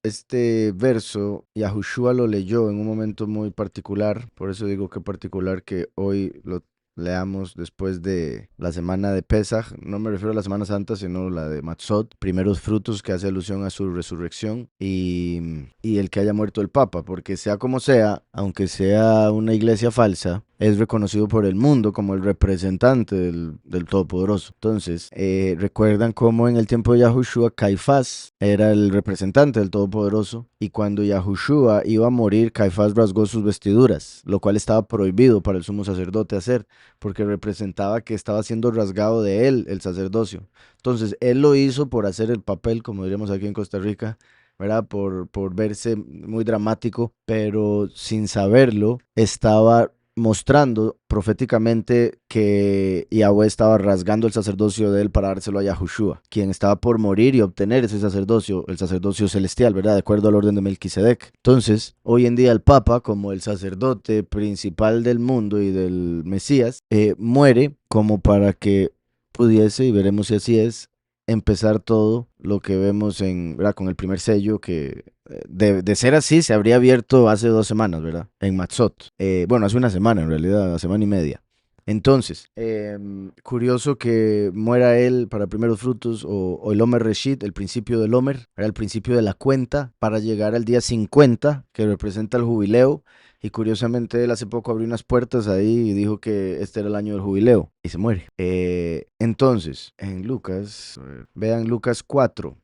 este verso, Yahushua lo leyó en un momento muy particular, por eso digo que particular que hoy lo leamos después de la semana de Pesaj. No me refiero a la Semana Santa, sino la de Matzot, primeros frutos, que hace alusión a su resurrección y el que haya muerto el Papa, porque sea como sea, aunque sea una iglesia falsa, es reconocido por el mundo como el representante del Todopoderoso. Entonces, recuerdan cómo en el tiempo de Yahushua, Caifás era el representante del Todopoderoso, y cuando Yahushua iba a morir, Caifás rasgó sus vestiduras, lo cual estaba prohibido para el sumo sacerdote hacer, porque representaba que estaba siendo rasgado de él el sacerdocio. Entonces, él lo hizo por hacer el papel, como diríamos aquí en Costa Rica, ¿verdad? Por verse muy dramático, pero sin saberlo, estaba mostrando proféticamente que Yahweh estaba rasgando el sacerdocio de él para dárselo a Yahushua, quien estaba por morir y obtener ese sacerdocio, el sacerdocio celestial, ¿verdad? De acuerdo al orden de Melquisedec. Entonces, hoy en día el Papa, como el sacerdote principal del mundo y del Mesías, muere como para que pudiese, y veremos si así es, empezar todo lo que vemos ¿verdad? Con el primer sello que de ser así se habría abierto hace 2 semanas, ¿verdad? En Matzot. Bueno, hace una semana en realidad, una semana y media. Entonces, curioso que muera él para primeros frutos o el Omer Reshit, el principio del Omer, era el principio de la cuenta para llegar al día 50 que representa el jubileo. Y curiosamente él hace poco abrió unas puertas ahí y dijo que este era el año del jubileo y se muere. Entonces, en Lucas, vean Lucas 4.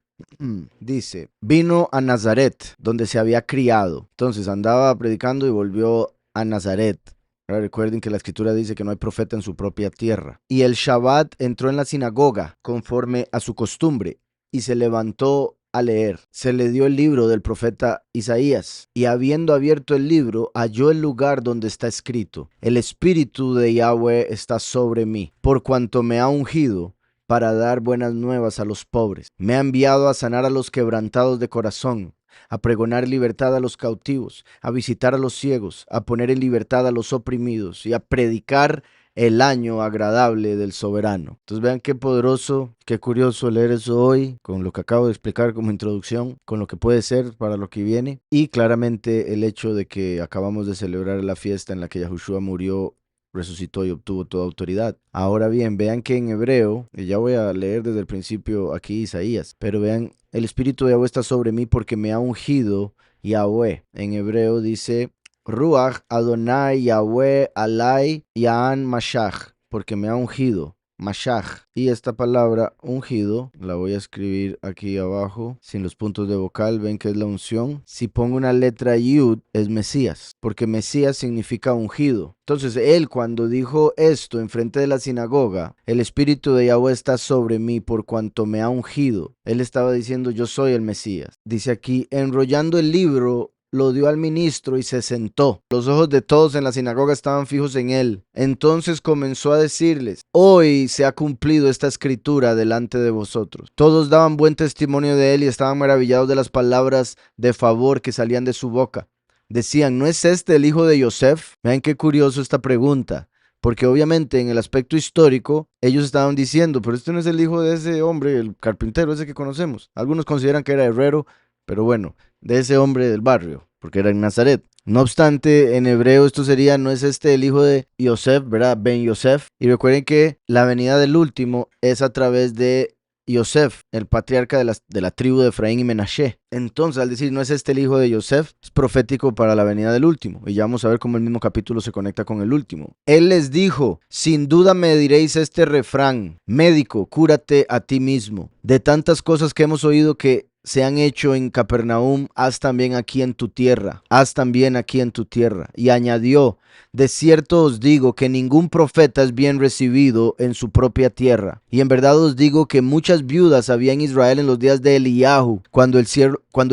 Dice, vino a Nazaret, donde se había criado. Entonces andaba predicando y volvió a Nazaret. Ahora recuerden que la escritura dice que no hay profeta en su propia tierra. Y el Shabbat entró en la sinagoga conforme a su costumbre y se levantó a leer. Se le dio el libro del profeta Isaías y habiendo abierto el libro halló el lugar donde está escrito: el Espíritu de Yahweh está sobre mí, por cuanto me ha ungido para dar buenas nuevas a los pobres. Me ha enviado a sanar a los quebrantados de corazón, a pregonar libertad a los cautivos, a visitar a los ciegos, a poner en libertad a los oprimidos y a predicar el año agradable del soberano. Entonces vean qué poderoso, qué curioso leer eso hoy, con lo que acabo de explicar como introducción, con lo que puede ser para lo que viene, y claramente el hecho de que acabamos de celebrar la fiesta en la que Yahushua murió, resucitó y obtuvo toda autoridad. Ahora bien, vean que en hebreo, y ya voy a leer desde el principio aquí Isaías, pero vean, el Espíritu de Yahweh está sobre mí porque me ha ungido Yahweh. En hebreo dice Ruach Adonai Yahweh Alai Yaan Mashach, porque me ha ungido. Mashach. Y esta palabra ungido la voy a escribir aquí abajo sin los puntos de vocal. Ven que es la unción. Si pongo una letra Yud es Mesías, porque Mesías significa ungido. Entonces él, cuando dijo esto enfrente de la sinagoga, el Espíritu de Yahweh está sobre mí por cuanto me ha ungido, él estaba diciendo: yo soy el Mesías. Dice aquí, enrollando el libro, lo dio al ministro y se sentó. Los ojos de todos en la sinagoga estaban fijos en él. Entonces comenzó a decirles: hoy se ha cumplido esta escritura delante de vosotros. Todos daban buen testimonio de él y estaban maravillados de las palabras de favor que salían de su boca. Decían: ¿no es este el hijo de Yosef? Vean qué curioso esta pregunta, porque obviamente en el aspecto histórico ellos estaban diciendo: pero este no es el hijo de ese hombre, el carpintero ese que conocemos. Algunos consideran que era herrero, pero bueno, de ese hombre del barrio, porque era en Nazaret. No obstante, en hebreo esto sería: ¿no es este el hijo de Yosef, verdad? Ben Yosef. Y recuerden que la venida del último es a través de Yosef, el patriarca de la tribu de Efraín y Menashe. Entonces, al decir: no es este el hijo de Yosef, es profético para la venida del último. Y ya vamos a ver cómo el mismo capítulo se conecta con el último. Él les dijo: sin duda me diréis este refrán: médico, cúrate a ti mismo. De tantas cosas que hemos oído que se han hecho en Capernaum, haz también aquí en tu tierra, haz también aquí en tu tierra. Y añadió: de cierto os digo que ningún profeta es bien recibido en su propia tierra. Y en verdad os digo que muchas viudas había en Israel en los días de Eliyahu, cuando el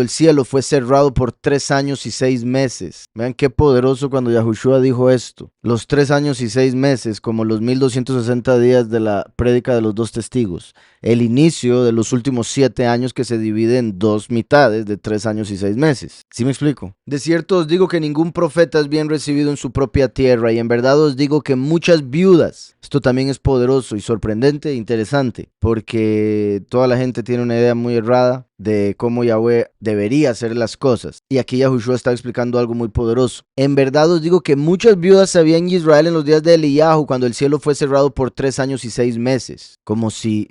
cielo fue cerrado por 3 años y 6 meses. Vean qué poderoso cuando Yahushua dijo esto. Los 3 años y 6 meses, como los 1260 días de la prédica de los dos testigos. El inicio de los últimos 7 años que se divide divide en dos mitades de 3 años y 6 meses. ¿Sí me explico? De cierto os digo que ningún profeta es bien recibido en su propia tierra, y en verdad os digo que muchas viudas. Esto también es poderoso y sorprendente e interesante, porque toda la gente tiene una idea muy errada de cómo Yahweh debería hacer las cosas. Y aquí Yahushua está explicando algo muy poderoso. En verdad os digo que muchas viudas había en Israel en los días de Eliyahu, cuando el cielo fue cerrado por 3 años y 6 meses. Como si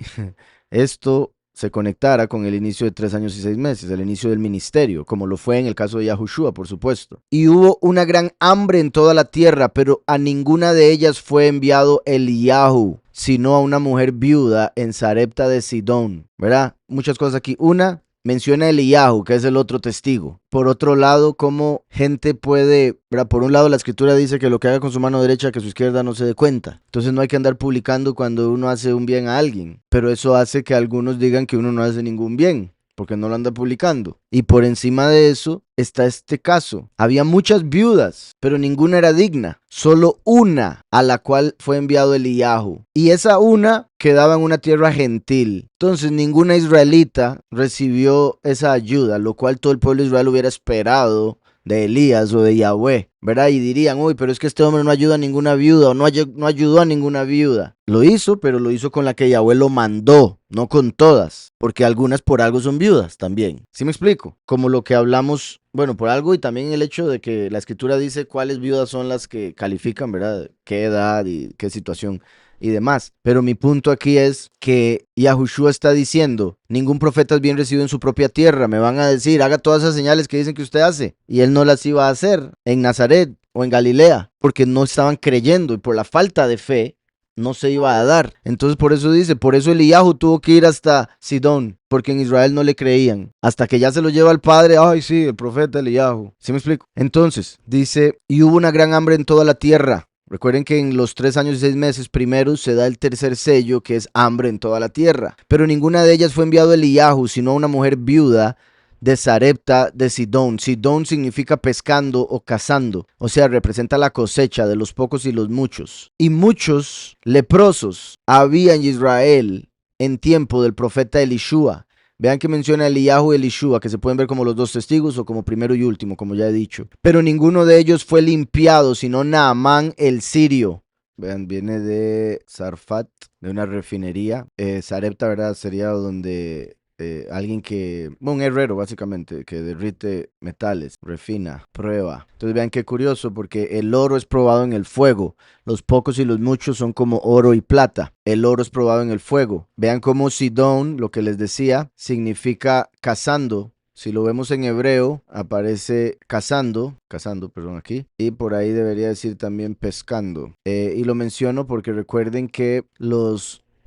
esto se conectara con el inicio de 3 años y 6 meses, el inicio del ministerio, como lo fue en el caso de Yahushua, por supuesto. Y hubo una gran hambre en toda la tierra, pero a ninguna de ellas fue enviado Eliyahu, sino a una mujer viuda en Sarepta de Sidón, ¿verdad? Muchas cosas aquí. Una, menciona a Eliyahu, que es el otro testigo. Por otro lado, cómo gente puede, ¿verdad? Por un lado, la escritura dice que lo que haga con su mano derecha, que su izquierda no se dé cuenta. Entonces no hay que andar publicando cuando uno hace un bien a alguien. Pero eso hace que algunos digan que uno no hace ningún bien, porque no lo anda publicando. Y por encima de eso está este caso. Había muchas viudas, pero ninguna era digna. Solo una, a la cual fue enviado Eliyahu. Y esa una quedaba en una tierra gentil. Entonces ninguna israelita recibió esa ayuda, lo cual todo el pueblo de Israel hubiera esperado de Elías o de Yahweh, ¿verdad? Y dirían, uy, pero es que este hombre no ayuda a ninguna viuda o no ayudó a ninguna viuda. Lo hizo, pero lo hizo con la que Yahweh lo mandó, no con todas, porque algunas por algo son viudas también. ¿Sí me explico? Como lo que hablamos, bueno, por algo, y también el hecho de que la escritura dice cuáles viudas son las que califican, ¿verdad? Qué edad y qué situación y demás. Pero mi punto aquí es que Yahushua está diciendo, ningún profeta es bien recibido en su propia tierra. Me van a decir, haga todas esas señales que dicen que usted hace. Y él no las iba a hacer en Nazaret o en Galilea, porque no estaban creyendo y por la falta de fe no se iba a dar. Entonces por eso dice, por eso Eliyahu tuvo que ir hasta Sidón, porque en Israel no le creían. Hasta que ya se lo lleva al padre, ay sí, el profeta Eliyahu. ¿Sí me explico? Entonces dice, y hubo una gran hambre en toda la tierra. Recuerden que en los 3 años y 6 meses primeros se da el tercer sello, que es hambre en toda la tierra. Pero ninguna de ellas fue enviado Eliyahu, sino a una mujer viuda de Sarepta de Sidón. Sidón significa pescando o cazando, o sea, representa la cosecha de los pocos y los muchos. Y muchos leprosos había en Israel en tiempo del profeta Elishua. Vean que menciona Eliyahu y Elishua, que se pueden ver como los dos testigos o como primero y último, como ya he dicho. Pero ninguno de ellos fue limpiado, sino Naamán el sirio. Vean, viene de Sarfat, de una refinería. Sarepta, ¿verdad? Sería donde alguien que, bueno, un herrero básicamente, que derrite metales, refina, prueba. Entonces vean qué curioso, porque el oro es probado en el fuego. Los pocos y los muchos son como oro y plata. El oro es probado en el fuego. Vean cómo Sidón, lo que les decía, significa cazando. Si lo vemos en hebreo, aparece cazando, perdón, aquí. Y por ahí debería decir también pescando. Y lo menciono porque recuerden que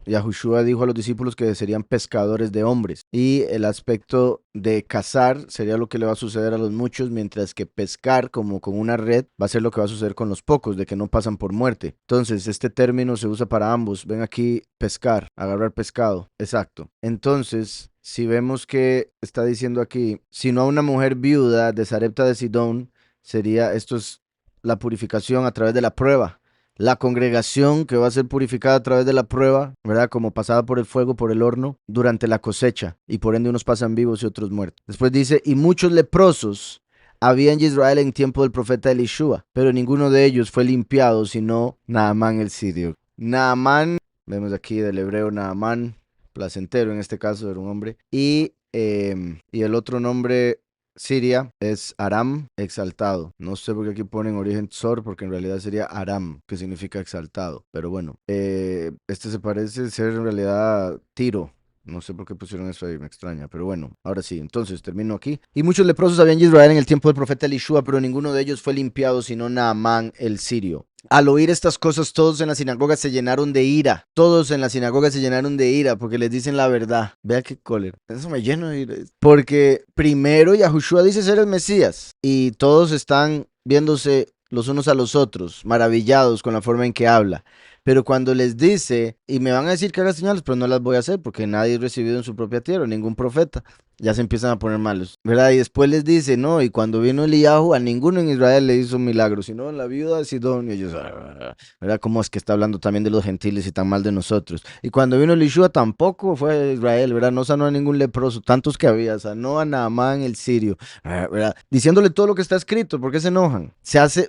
Yahushua dijo a los discípulos que serían pescadores de hombres. Y el aspecto de cazar sería lo que le va a suceder a los muchos, mientras que pescar como con una red va a ser lo que va a suceder con los pocos, de que no pasan por muerte. Entonces, este término se usa para ambos. Ven aquí, pescar, agarrar pescado. Exacto. Entonces, si vemos que está diciendo aquí, sino a una mujer viuda de Sarepta de Sidón, esto es la purificación a través de la prueba. La congregación que va a ser purificada a través de la prueba, ¿verdad? Como pasada por el fuego, por el horno, durante la cosecha. Y por ende unos pasan vivos y otros muertos. Después dice, y muchos leprosos había en Israel en tiempo del profeta Elishua, pero ninguno de ellos fue limpiado, sino Naamán el sirio. Naamán, vemos aquí del hebreo Naamán, placentero en este caso, era un hombre. Y el otro nombre Siria es Aram exaltado. No sé por qué aquí ponen origen Tsor, porque en realidad sería Aram, que significa exaltado. Pero bueno, este se parece ser en realidad Tiro. No sé por qué pusieron eso ahí, me extraña, pero bueno, ahora sí, entonces termino aquí. Y muchos leprosos habían en Israel en el tiempo del profeta Elishua, pero ninguno de ellos fue limpiado, sino Naamán el sirio. Al oír estas cosas, todos en la sinagoga se llenaron de ira. Todos en la sinagoga se llenaron de ira porque les dicen la verdad. Vea qué cólera. Eso me lleno de ira. Porque primero Yahushua dice ser el Mesías y todos están viéndose los unos a los otros, maravillados con la forma en que habla. Pero cuando les dice, y me van a decir que haga señales, pero no las voy a hacer porque nadie es recibido en su propia tierra, ningún profeta. ya se empiezan a poner malos, ¿verdad? Y después les dice, no, y cuando vino Eliyahu, a ninguno en Israel le hizo un milagro, sino a la viuda de Sidón, y ellos, ¿verdad? ¿Cómo es que está hablando también de los gentiles y tan mal de nosotros? Y cuando vino Elishua tampoco fue a Israel, ¿verdad? No sanó a ningún leproso, tantos que había, sanó a Naamán el sirio, ¿verdad? Diciéndole todo lo que está escrito, ¿por qué se enojan?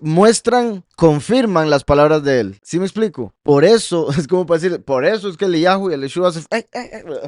Muestran, confirman las palabras de él, ¿sí me explico? Por eso, es como para decir, por eso es que Eliyahu y Elishua se...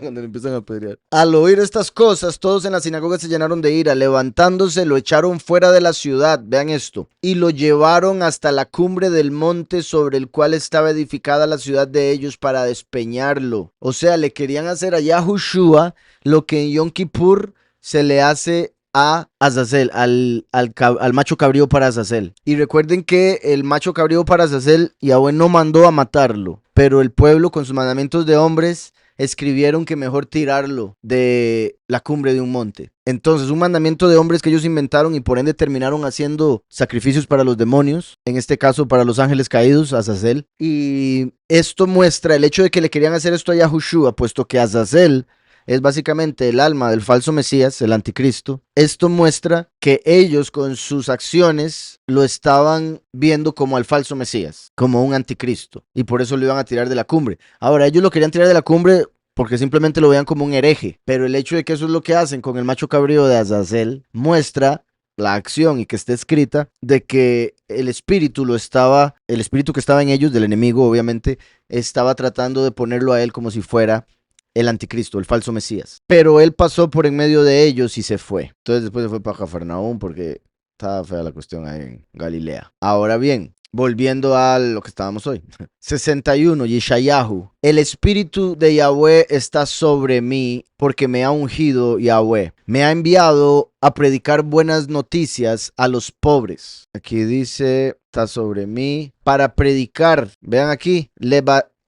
cuando le empiezan a apedrear. Al oír estas cosas, todos en la sinagoga se llenaron de ira, levantándose lo echaron fuera de la ciudad, vean esto, y lo llevaron hasta la cumbre del monte sobre el cual estaba edificada la ciudad de ellos para despeñarlo. O sea, le querían hacer a Yahushua lo que en Yom Kippur se le hace a Azazel, al macho cabrío para Azazel. Y recuerden que el macho cabrío para Azazel, Yahweh no mandó a matarlo, pero el pueblo con sus mandamientos de hombres escribieron que mejor tirarlo de la cumbre de un monte. Entonces, un mandamiento de hombres que ellos inventaron y por ende terminaron haciendo sacrificios para los demonios, en este caso para los ángeles caídos, Azazel. Y esto muestra el hecho de que le querían hacer esto a Yahushua, puesto que Azazel es básicamente el alma del falso Mesías, el anticristo. Esto muestra que ellos con sus acciones lo estaban viendo como al falso Mesías, como un anticristo, y por eso lo iban a tirar de la cumbre. Ahora, ellos lo querían tirar de la cumbre porque simplemente lo veían como un hereje, pero el hecho de que eso es lo que hacen con el macho cabrío de Azazel muestra la acción y que esté escrita de que el espíritu que estaba en ellos, del enemigo obviamente, estaba tratando de ponerlo a él como si fuera el anticristo, el falso Mesías. Pero él pasó por en medio de ellos y se fue. Entonces después se fue para Cafarnaúm porque estaba fea la cuestión ahí en Galilea. Ahora bien, volviendo a lo que estábamos hoy. 61, Yeshayahu. El espíritu de Yahweh está sobre mí porque me ha ungido Yahweh. Me ha enviado a predicar buenas noticias a los pobres. Aquí dice, está sobre mí para predicar. Vean aquí,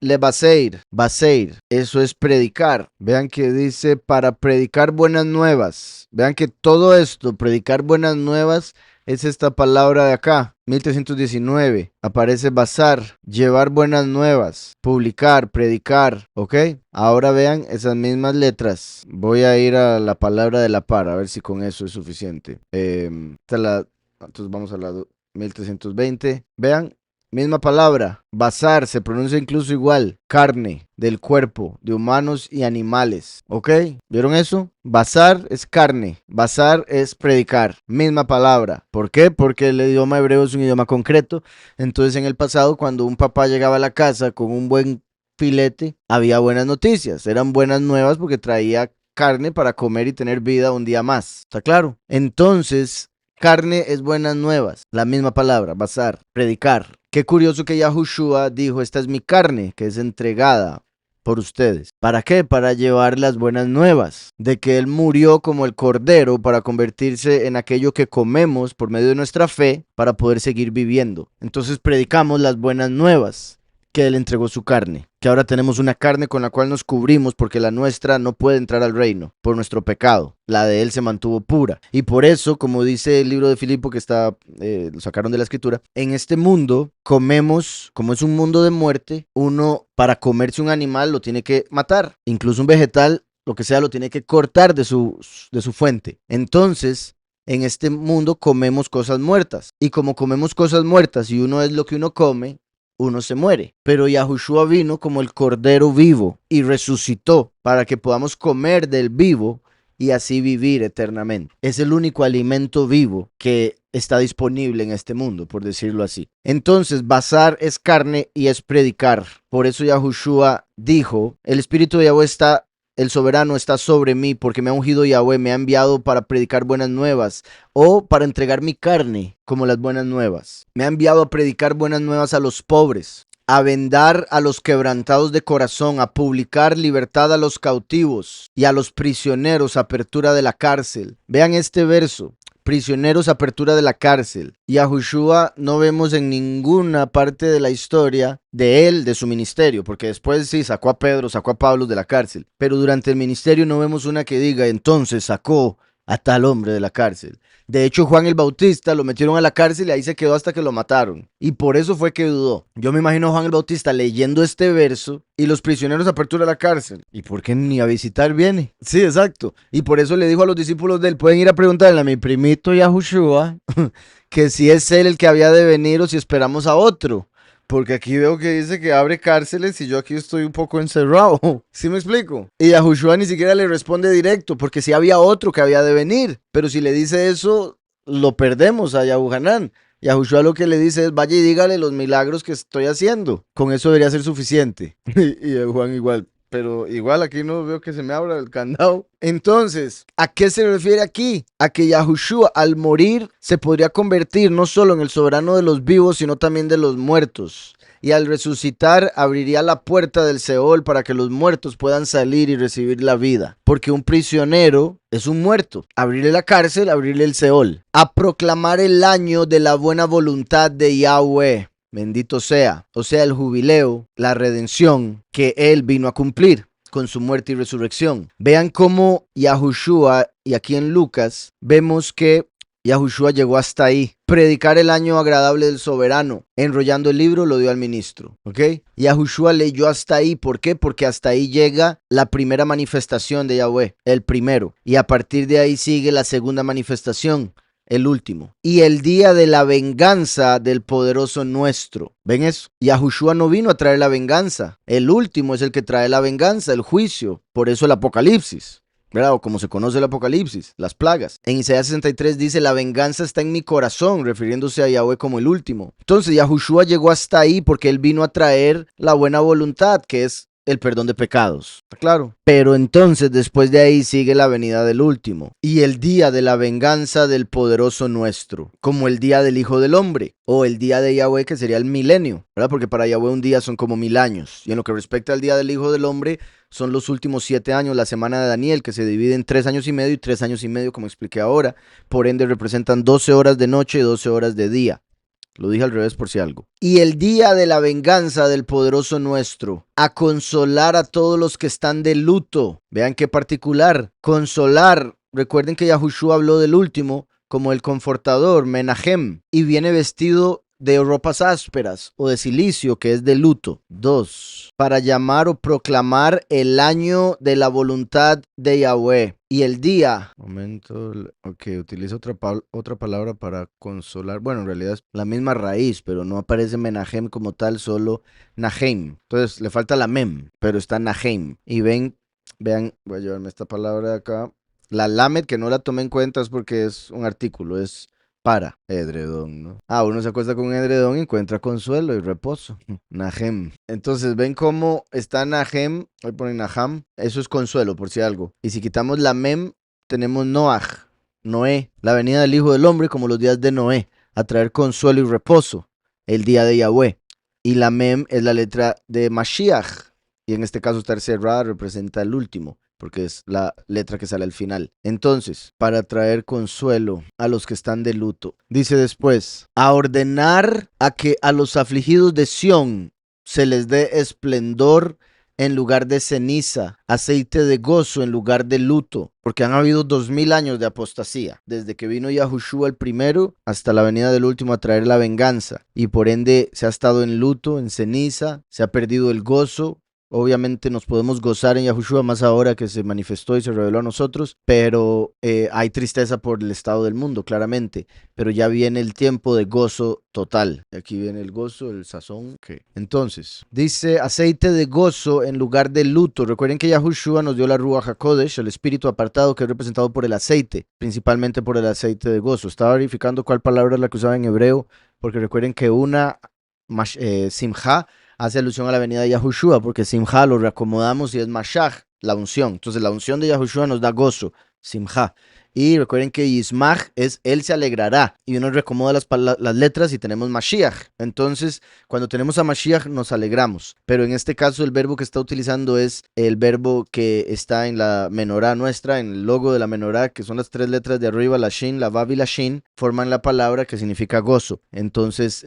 Baseir, eso es predicar. Vean que dice para predicar buenas nuevas. Vean que todo esto, predicar buenas nuevas, es esta palabra de acá. 1319, aparece basar, llevar buenas nuevas, publicar, predicar, ¿ok? Ahora vean esas mismas letras. Voy a ir a la palabra de la par, a ver si con eso es suficiente. Entonces vamos a la 1320. Vean. Misma palabra, basar, se pronuncia incluso igual, carne, del cuerpo, de humanos y animales, ¿ok? ¿Vieron eso? Basar es carne, basar es predicar, misma palabra. ¿Por qué? Porque el idioma hebreo es un idioma concreto, entonces en el pasado cuando un papá llegaba a la casa con un buen filete, había buenas noticias, eran buenas nuevas porque traía carne para comer y tener vida un día más, ¿está claro? Entonces, carne es buenas nuevas, la misma palabra, basar, predicar. Qué curioso que Yahushua dijo, esta es mi carne, que es entregada por ustedes. ¿Para qué? Para llevar las buenas nuevas, de que Él murió como el cordero para convertirse en aquello que comemos por medio de nuestra fe para poder seguir viviendo. Entonces predicamos las buenas nuevas, que Él entregó su carne, que ahora tenemos una carne con la cual nos cubrimos porque la nuestra no puede entrar al reino por nuestro pecado. La de Él se mantuvo pura. Y por eso, como dice el libro de Filipo que lo sacaron de la escritura, en este mundo comemos, como es un mundo de muerte, uno para comerse un animal lo tiene que matar. Incluso un vegetal, lo que sea, lo tiene que cortar de su fuente. Entonces, en este mundo comemos cosas muertas. Y como comemos cosas muertas y uno es lo que uno come, uno se muere. Pero Yahushua vino como el cordero vivo y resucitó para que podamos comer del vivo y así vivir eternamente. Es el único alimento vivo que está disponible en este mundo, por decirlo así. Entonces, basar es carne y es predicar. Por eso Yahushua dijo, el Espíritu de Yahweh el soberano está sobre mí porque me ha ungido Yahweh, me ha enviado para predicar buenas nuevas o para entregar mi carne como las buenas nuevas. Me ha enviado a predicar buenas nuevas a los pobres, a vendar a los quebrantados de corazón, a publicar libertad a los cautivos y a los prisioneros, apertura de la cárcel. Vean este verso. Prisioneros, apertura de la cárcel. Y a Yahushua no vemos en ninguna parte de la historia de él, de su ministerio, porque después sí sacó a Pedro, sacó a Pablo de la cárcel, pero durante el ministerio no vemos una que diga, entonces sacó a tal hombre de la cárcel. De hecho, Juan el Bautista lo metieron a la cárcel y ahí se quedó hasta que lo mataron. Y por eso fue que dudó. Yo me imagino a Juan el Bautista leyendo este verso y los prisioneros apertura la cárcel. ¿Y por qué ni a visitar viene? Sí, exacto. Y por eso le dijo a los discípulos de él, pueden ir a preguntarle a mi primito Yahushua que si es él el que había de venir o si esperamos a otro. Porque aquí veo que dice que abre cárceles y yo aquí estoy un poco encerrado. ¿Sí me explico? Y Yahushua ni siquiera le responde directo, porque si había otro que había de venir. Pero si le dice eso, lo perdemos a Yahuhanán. Yahushua lo que le dice es, vaya y dígale los milagros que estoy haciendo. Con eso debería ser suficiente. Y Juan igual. Pero igual aquí no veo que se me abra el candado. Entonces, ¿a qué se refiere aquí? A que Yahushua al morir se podría convertir no solo en el soberano de los vivos, sino también de los muertos. Y al resucitar abriría la puerta del Seol para que los muertos puedan salir y recibir la vida. Porque un prisionero es un muerto. Abrirle la cárcel, abrirle el Seol. A proclamar el año de la buena voluntad de Yahweh. Bendito sea, o sea, el jubileo, la redención que él vino a cumplir con su muerte y resurrección. Vean cómo Yahushua, y aquí en Lucas, vemos que Yahushua llegó hasta ahí. Predicar el año agradable del soberano. Enrollando el libro lo dio al ministro. ¿Ok? Yahushua leyó hasta ahí. ¿Por qué? Porque hasta ahí llega la primera manifestación de Yahweh. El primero. Y a partir de ahí sigue la segunda manifestación. El último. Y el día de la venganza del poderoso nuestro. ¿Ven eso? Yahushua no vino a traer la venganza. El último es el que trae la venganza, el juicio. Por eso el Apocalipsis. ¿Verdad? O como se conoce el Apocalipsis, las plagas. En Isaías 63 dice, la venganza está en mi corazón, refiriéndose a Yahweh como el último. Entonces Yahushua llegó hasta ahí porque él vino a traer la buena voluntad, que es el perdón de pecados. ¿Está claro? Pero entonces después de ahí sigue la venida del último y el día de la venganza del poderoso nuestro, como el día del Hijo del Hombre o el día de Yahweh, que sería el milenio, ¿verdad? Porque para Yahweh un día son como 1000 años. Y en lo que respecta al día del Hijo del Hombre, son los últimos 7 años, la semana de Daniel, que se divide en 3 años y medio y 3 años y medio, como expliqué ahora. Por ende representan 12 horas de noche y 12 horas de día. Lo dije al revés por si algo. Y el día de la venganza del poderoso nuestro, a consolar a todos los que están de luto. Vean qué particular. Consolar. Recuerden que Yahushua habló del último como el confortador, Menahem, y viene vestido de ropas ásperas o de silicio, que es de luto. 2. Para llamar o proclamar el año de la voluntad de Yahweh. Y el día. Momento. Ok, utiliza otra palabra para consolar. Bueno, en realidad es la misma raíz, pero no aparece Menahem como tal, solo Nahem. Entonces le falta la mem, pero está Nahem. Y vean, voy a llevarme esta palabra de acá. La lamed, que no la tomé en cuenta, es porque es un artículo, es para edredón, ¿no? Uno se acuesta con un edredón y encuentra consuelo y reposo. Nahem. Entonces, ven cómo está Nahem. Voy a poner Naham. Eso es consuelo, por si algo. Y si quitamos la mem, tenemos Noach, Noé, la venida del Hijo del Hombre, como los días de Noé, a traer consuelo y reposo, el día de Yahweh. Y la mem es la letra de Mashiach. Y en este caso estar cerrada representa el último, porque es la letra que sale al final. Entonces, para traer consuelo a los que están de luto. Dice después, a ordenar a que a los afligidos de Sión se les dé esplendor en lugar de ceniza, aceite de gozo en lugar de luto, porque han habido 2000 años de apostasía, desde que vino Yahushua el primero hasta la venida del último a traer la venganza, y por ende se ha estado en luto, en ceniza, se ha perdido el gozo. Obviamente nos podemos gozar en Yahushua más ahora que se manifestó y se reveló a nosotros, pero hay tristeza por el estado del mundo, claramente. Pero ya viene el tiempo de gozo total. Aquí viene el gozo, el sazón. Okay. Entonces, dice aceite de gozo en lugar de luto. Recuerden que Yahushua nos dio la Ruach HaKodesh, el espíritu apartado que es representado por el aceite, principalmente por el aceite de gozo. Estaba verificando cuál palabra es la que usaba en hebreo, porque recuerden que una simha hace alusión a la venida de Yahushua, porque Simha lo reacomodamos y es Mashach, la unción. Entonces la unción de Yahushua nos da gozo, Simha. Y recuerden que Yismach es Él se alegrará. Y uno reacomoda las letras y tenemos Mashiach. Entonces, cuando tenemos a Mashiach nos alegramos. Pero en este caso el verbo que está utilizando es el verbo que está en la menorá nuestra, en el logo de la menorá, que son las 3 letras de arriba, la Shin, la Vav y la Shin, forman la palabra que significa gozo. Entonces,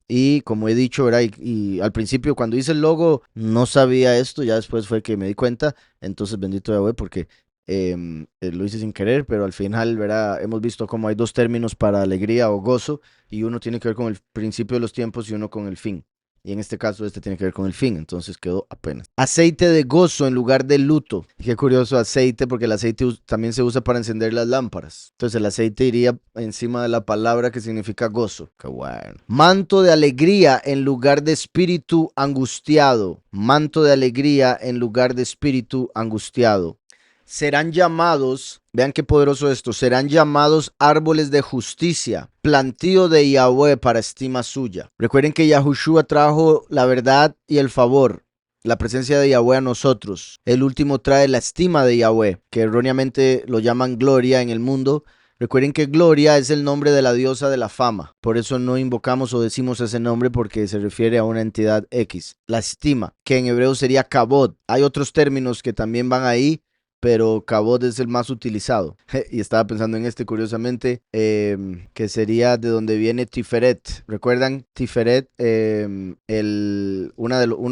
y como he dicho, ¿verdad? Y al principio cuando hice el logo no sabía esto, ya después fue que me di cuenta. Entonces, bendito Yahweh, porque lo hice sin querer, pero al final, ¿verdad? Hemos visto cómo hay dos términos para alegría o gozo, y uno tiene que ver con el principio de los tiempos y uno con el fin. Y en este caso, este tiene que ver con el fin, entonces quedó apenas. Aceite de gozo en lugar de luto. Qué curioso aceite, porque el aceite también se usa para encender las lámparas. Entonces el aceite iría encima de la palabra que significa gozo. Qué bueno. Manto de alegría en lugar de espíritu angustiado. Manto de alegría en lugar de espíritu angustiado. Serán llamados, vean qué poderoso esto, serán llamados árboles de justicia, plantío de Yahweh para estima suya. Recuerden que Yahushua trajo la verdad y el favor, la presencia de Yahweh a nosotros. El último trae la estima de Yahweh, que erróneamente lo llaman gloria en el mundo. Recuerden que Gloria es el nombre de la diosa de la fama. Por eso no invocamos o decimos ese nombre, porque se refiere a una entidad X. La estima, que en hebreo sería kabod. Hay otros términos que también van ahí, pero kabod es el más utilizado. Y estaba pensando en este curiosamente, que sería de donde viene Tiferet. ¿Recuerdan? Tiferet, uno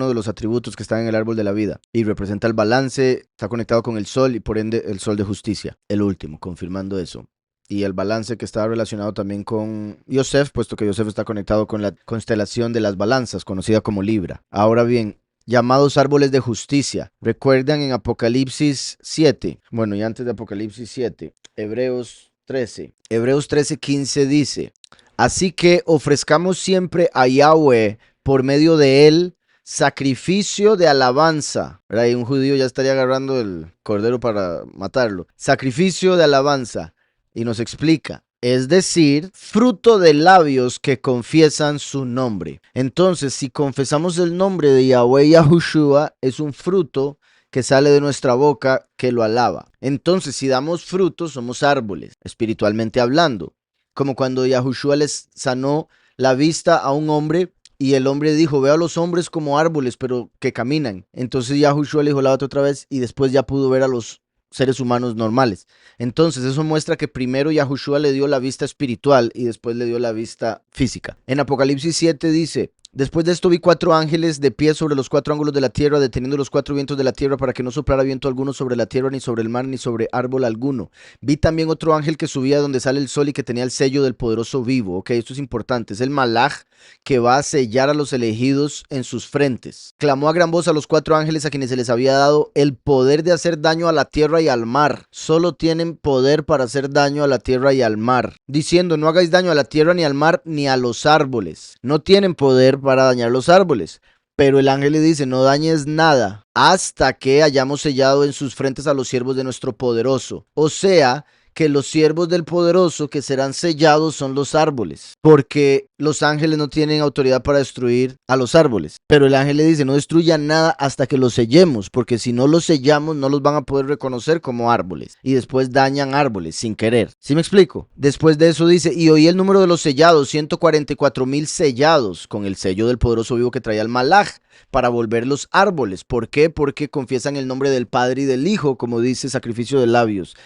de los atributos que están en el árbol de la vida. Y representa el balance, está conectado con el sol y por ende el sol de justicia. El último, confirmando eso. Y el balance que está relacionado también con Yosef, puesto que Yosef está conectado con la constelación de las balanzas, conocida como Libra. Ahora bien, llamados árboles de justicia. ¿Recuerdan en Apocalipsis 7? Bueno, y antes de Apocalipsis 7, Hebreos 13. Hebreos 13:15 dice: así que ofrezcamos siempre a Yahweh por medio de él sacrificio de alabanza. ¿Verdad? Y un judío ya estaría agarrando el cordero para matarlo. Sacrificio de alabanza. Y nos explica: es decir, fruto de labios que confiesan su nombre. Entonces, si confesamos el nombre de Yahweh Yahushua, es un fruto que sale de nuestra boca que lo alaba. Entonces, si damos frutos, somos árboles, espiritualmente hablando. Como cuando Yahushua les sanó la vista a un hombre y el hombre dijo: veo a los hombres como árboles, pero que caminan. Entonces Yahushua le dijo: lávate otra vez, y después ya pudo ver a los seres humanos normales. Entonces eso muestra que primero Yahushua le dio la vista espiritual y después le dio la vista física. En Apocalipsis 7 dice: después de esto vi 4 ángeles de pie sobre los 4 ángulos de la tierra, deteniendo los 4 vientos de la tierra para que no soplara viento alguno sobre la tierra, ni sobre el mar, ni sobre árbol alguno. Vi también otro ángel que subía donde sale el sol y que tenía el sello del poderoso vivo. Ok, esto es importante. Es el Malaj que va a sellar a los elegidos en sus frentes. Clamó a gran voz a los 4 ángeles a quienes se les había dado el poder de hacer daño a la tierra y al mar. Solo tienen poder para hacer daño a la tierra y al mar, diciendo: no hagáis daño a la tierra, ni al mar, ni a los árboles. No tienen poder para dañar los árboles. Pero el ángel le dice: no dañes nada hasta que hayamos sellado en sus frentes a los siervos de nuestro poderoso. O sea, que los siervos del poderoso que serán sellados son los árboles, porque los ángeles no tienen autoridad para destruir a los árboles. Pero el ángel le dice: no destruyan nada hasta que los sellemos, porque si no los sellamos no los van a poder reconocer como árboles, y después dañan árboles sin querer. ¿Sí me explico? Después de eso dice: y oí el número de los sellados, 144,000 sellados, con el sello del poderoso vivo que traía el Malaj, para volverlos árboles. ¿Por qué? Porque confiesan el nombre del Padre y del Hijo, como dice sacrificio de labios.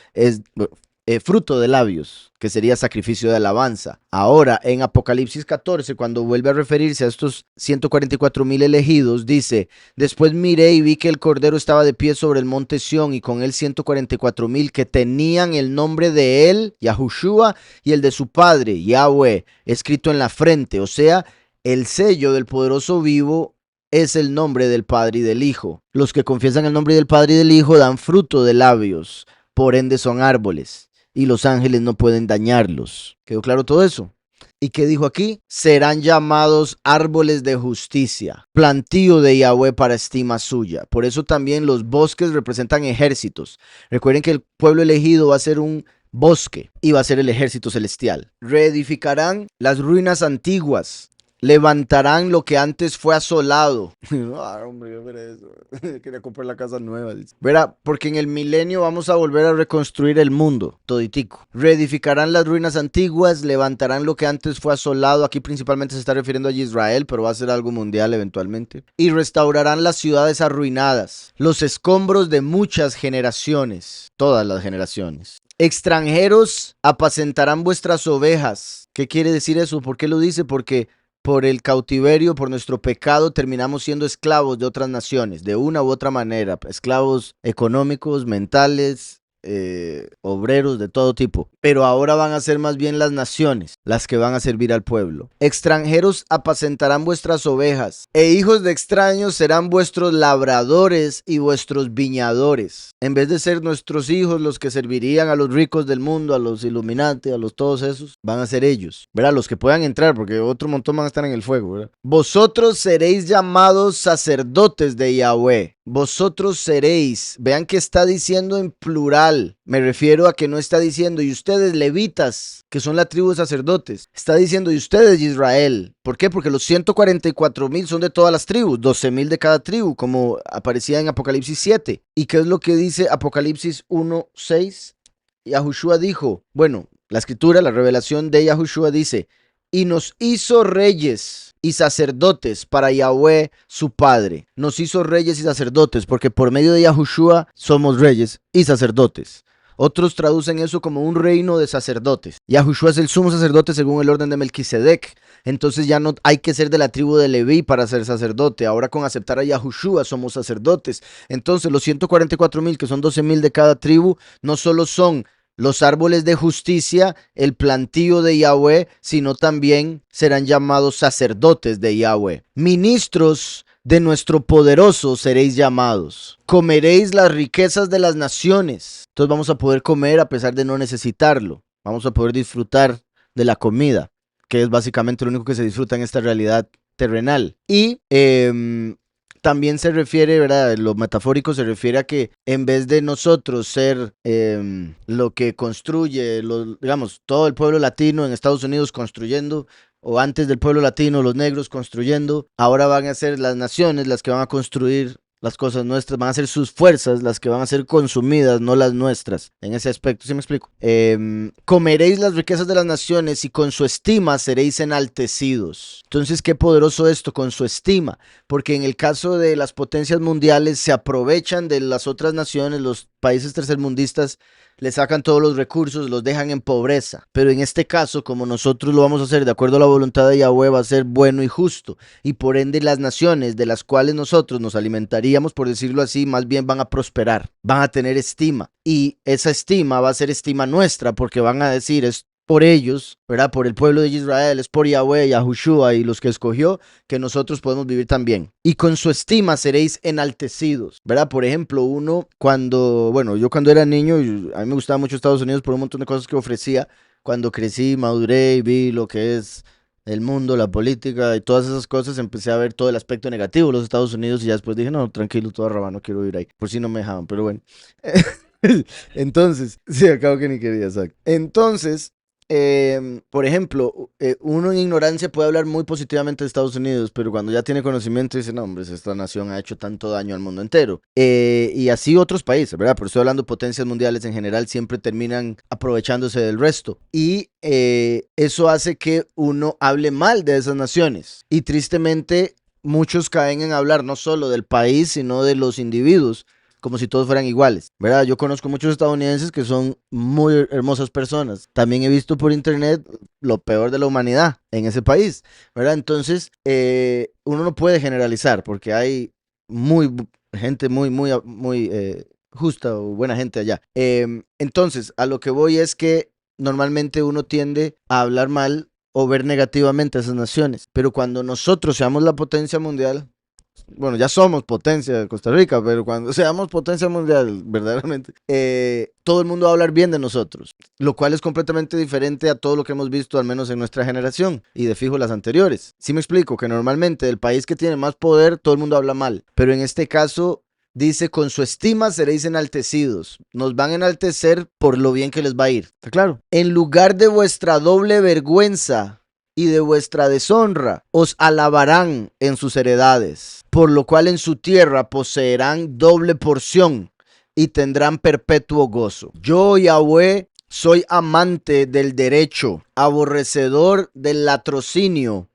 Es fruto de labios, que sería sacrificio de alabanza. Ahora, en Apocalipsis 14, cuando vuelve a referirse a estos 144,000 elegidos, dice: después miré y vi que el Cordero estaba de pie sobre el monte Sión, y con él 144,000 que tenían el nombre de él, Yahushua, y el de su padre, Yahweh, escrito en la frente. O sea, el sello del poderoso vivo es el nombre del Padre y del Hijo. Los que confiesan el nombre del Padre y del Hijo dan fruto de labios, por ende son árboles, y los ángeles no pueden dañarlos. ¿Quedó claro todo eso? ¿Y qué dijo aquí? Serán llamados árboles de justicia, plantío de Yahweh para estima suya. Por eso también los bosques representan ejércitos. Recuerden que el pueblo elegido va a ser un bosque y va a ser el ejército celestial. Reedificarán las ruinas antiguas. Levantarán lo que antes fue asolado. Hombre, yo veré eso. Quería comprar la casa nueva. Verá, porque en el milenio vamos a volver a reconstruir el mundo, toditico. Reedificarán las ruinas antiguas, levantarán lo que antes fue asolado. Aquí principalmente se está refiriendo a Israel, pero va a ser algo mundial eventualmente. Y restaurarán las ciudades arruinadas, los escombros de muchas generaciones, todas las generaciones. Extranjeros apacentarán vuestras ovejas. ¿Qué quiere decir eso? ¿Por qué lo dice? Porque por el cautiverio, por nuestro pecado, terminamos siendo esclavos de otras naciones, de una u otra manera, esclavos económicos, mentales, obreros de todo tipo, pero ahora van a ser más bien las naciones las que van a servir al pueblo. Extranjeros apacentarán vuestras ovejas, e hijos de extraños serán vuestros labradores y vuestros viñadores. En vez de ser nuestros hijos los que servirían a los ricos del mundo, a los Illuminati, a los todos esos, van a ser ellos, ¿verdad? Los que puedan entrar, porque otro montón van a estar en el fuego, ¿verdad? Vosotros seréis llamados sacerdotes de Yahweh. Vosotros seréis, vean que está diciendo en plural, me refiero a que no está diciendo y ustedes levitas, que son la tribu de sacerdotes, está diciendo y ustedes Israel. ¿Por qué? Porque los 144,000 son de todas las tribus, 12,000 de cada tribu, como aparecía en Apocalipsis 7. ¿Y qué es lo que dice Apocalipsis 1:6? Yahushua dijo, bueno, la escritura, la revelación de Yahushua dice, y nos hizo reyes y sacerdotes para Yahweh su Padre. Nos hizo reyes y sacerdotes porque por medio de Yahushua somos reyes y sacerdotes. Otros traducen eso como un reino de sacerdotes. Yahushua es el sumo sacerdote según el orden de Melquisedec. Entonces ya no hay que ser de la tribu de Leví para ser sacerdote. Ahora con aceptar a Yahushua somos sacerdotes. Entonces los 144,000, que son 12,000 de cada tribu, no solo son los árboles de justicia, el plantío de Yahweh, sino también serán llamados sacerdotes de Yahweh. Ministros de nuestro poderoso seréis llamados. Comeréis las riquezas de las naciones. Entonces vamos a poder comer a pesar de no necesitarlo. Vamos a poder disfrutar de la comida, que es básicamente lo único que se disfruta en esta realidad terrenal. Y también se refiere, ¿verdad? Lo metafórico se refiere a que en vez de nosotros ser lo que construye, digamos, todo el pueblo latino en Estados Unidos construyendo, o antes del pueblo latino, los negros construyendo, ahora van a ser las naciones las que van a construir las cosas nuestras, van a ser sus fuerzas las que van a ser consumidas, no las nuestras. En ese aspecto, ¿sí me explico? Comeréis las riquezas de las naciones y con su estima seréis enaltecidos. Entonces, qué poderoso esto, con su estima, porque en el caso de las potencias mundiales se aprovechan de las otras naciones, los países tercermundistas, le sacan todos los recursos, los dejan en pobreza. Pero en este caso, como nosotros lo vamos a hacer de acuerdo a la voluntad de Yahweh, va a ser bueno y justo. Y por ende las naciones de las cuales nosotros nos alimentaríamos, por decirlo así, más bien van a prosperar, van a tener estima. Y esa estima va a ser estima nuestra, porque van a decir, es por ellos, ¿verdad? Por el pueblo de Israel, es por Yahweh, Yahushua y los que escogió, que nosotros podemos vivir también. Y con su estima seréis enaltecidos, ¿verdad? Por ejemplo, yo cuando era niño, a mí me gustaba mucho Estados Unidos por un montón de cosas que ofrecía. Cuando crecí, maduré y vi lo que es el mundo, la política y todas esas cosas, empecé a ver todo el aspecto negativo de los Estados Unidos y ya después dije, no, tranquilo, todo arrabano, no quiero vivir ahí. Por si no me dejaban, pero bueno. Entonces, sí, acabo que ni quería, exacto. Entonces, por ejemplo, uno en ignorancia puede hablar muy positivamente de Estados Unidos, pero cuando ya tiene conocimiento dice, no, hombre, esta nación ha hecho tanto daño al mundo entero. Y así otros países, ¿verdad? Pero estoy hablando de potencias mundiales en general, siempre terminan aprovechándose del resto. Y eso hace que uno hable mal de esas naciones. Y tristemente, muchos caen en hablar no solo del país, sino de los individuos, como si todos fueran iguales, ¿verdad? Yo conozco muchos estadounidenses que son muy hermosas personas. También he visto por internet lo peor de la humanidad en ese país, ¿verdad? Entonces, uno no puede generalizar porque hay gente muy justa o buena gente allá. Entonces, a lo que voy es que normalmente uno tiende a hablar mal o ver negativamente a esas naciones, pero cuando nosotros seamos la potencia mundial, bueno, ya somos potencia de Costa Rica, pero cuando seamos potencia mundial, verdaderamente, todo el mundo va a hablar bien de nosotros, lo cual es completamente diferente a todo lo que hemos visto, al menos en nuestra generación, y de fijo las anteriores. Sí me explico, que normalmente el país que tiene más poder, todo el mundo habla mal, pero en este caso dice, con su estima seréis enaltecidos. Nos van a enaltecer por lo bien que les va a ir. ¿Está claro? En lugar de vuestra doble vergüenza y de vuestra deshonra, os alabarán en sus heredades, por lo cual en su tierra poseerán doble porción y tendrán perpetuo gozo. Yo, Yahweh, soy amante del derecho, aborrecedor del latrocinio